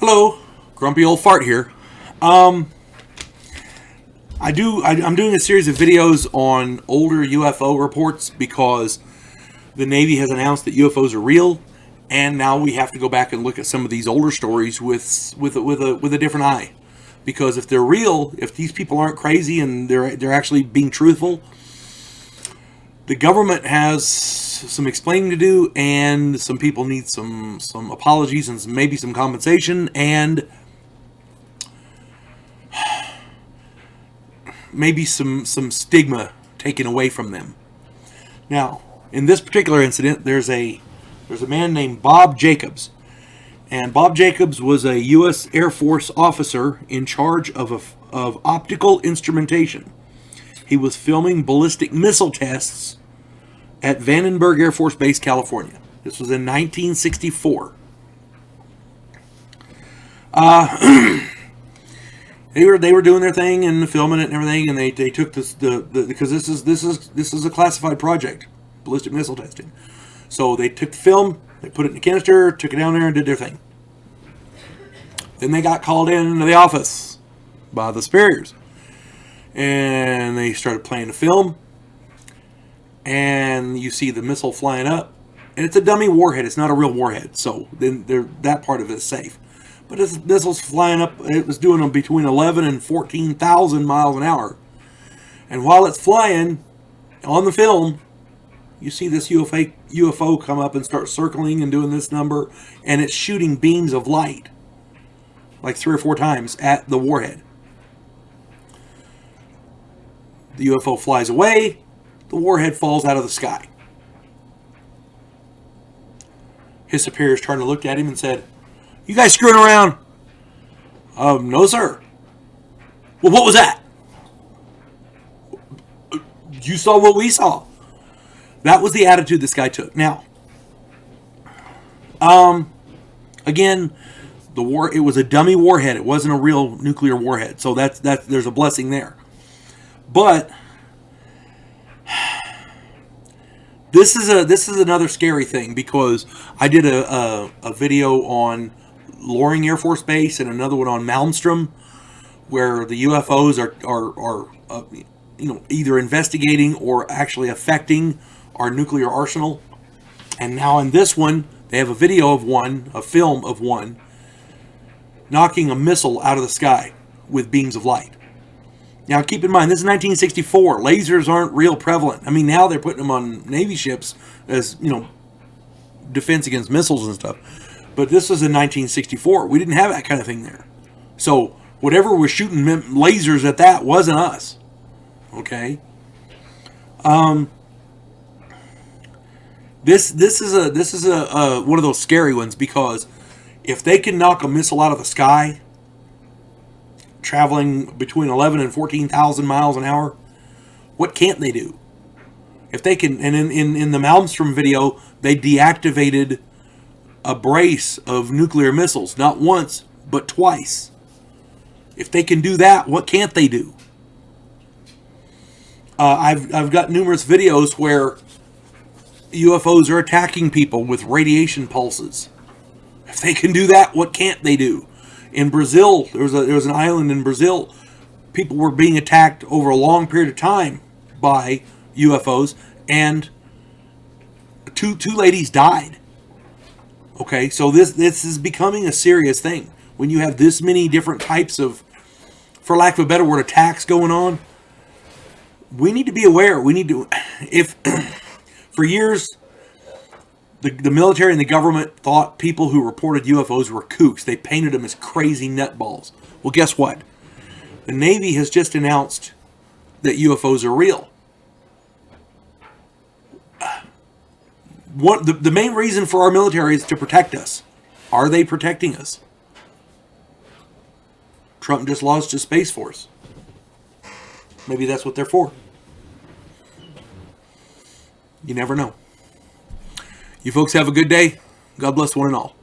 Hello, Grumpy Old Fart here. I'm doing a series of videos on older UFO reports because the Navy has announced that UFOs are real, and now we have to go back and look at some of these older stories with a different eye. Because if they're real, if these people aren't crazy and they're actually being truthful, the government has some explaining to do, and some people need some apologies and maybe some compensation, and maybe some stigma taken away from them. Now, in this particular incident, there's a man named Bob Jacobs, and Bob Jacobs was a U.S. Air Force officer in charge of optical instrumentation. He was filming ballistic missile tests at Vandenberg Air Force Base, California. This was in 1964. They were doing their thing and filming it and everything, and they took this because this is a classified project, ballistic missile testing. So they took the film, they put it in a canister, took it down there, and did their thing. Then they got called into the office by the superiors, and they started playing the film. And you see the missile flying up, and it's a dummy warhead. It's not a real warhead, so then that part of it is safe. But this missile's flying up. It was doing them between 11 and 14,000 miles an hour. And while it's flying on the film, you see this UFO come up and start circling and doing this number, and it's shooting beams of light like 3 or 4 times at the warhead. The UFO flies away. The warhead falls out of the sky. His superiors turned to look at him and said, "You guys screwing around?" No, sir." "Well, what was that?" "You saw what we saw." That was the attitude this guy took. Now, again, it was a dummy warhead. It wasn't a real nuclear warhead. So that's there's a blessing there. But This is another scary thing, because I did a video on Loring Air Force Base and another one on Malmstrom, where the UFOs are either investigating or actually affecting our nuclear arsenal. And now in this one, they have a video of a film of one knocking a missile out of the sky with beams of light. Now, keep in mind, this is 1964. Lasers aren't real prevalent. I mean, now they're putting them on Navy ships as, defense against missiles and stuff. But this was in 1964. We didn't have that kind of thing there. So, whatever was shooting lasers at that wasn't us. Okay? This is one of those scary ones, because if they can knock a missile out of the sky, traveling between 11 and 14,000 miles an hour, what can't they do? If they can, and in the Malmstrom video, they deactivated a brace of nuclear missiles, not once, but twice. If they can do that, what can't they do? I've got numerous videos where UFOs are attacking people with radiation pulses. If they can do that, what can't they do? In Brazil, there was an island in Brazil. People were being attacked over a long period of time by UFOs, and two ladies died. Okay, so this is becoming a serious thing. When you have this many different types of, for lack of a better word, attacks going on, we need to be aware. We need to, for years, the military and the government thought people who reported UFOs were kooks. They painted them as crazy nutballs. Well, guess what? The Navy has just announced that UFOs are real. The main reason for our military is to protect us. Are they protecting us? Trump just launched his Space Force. Maybe that's what they're for. You never know. You folks have a good day. God bless one and all.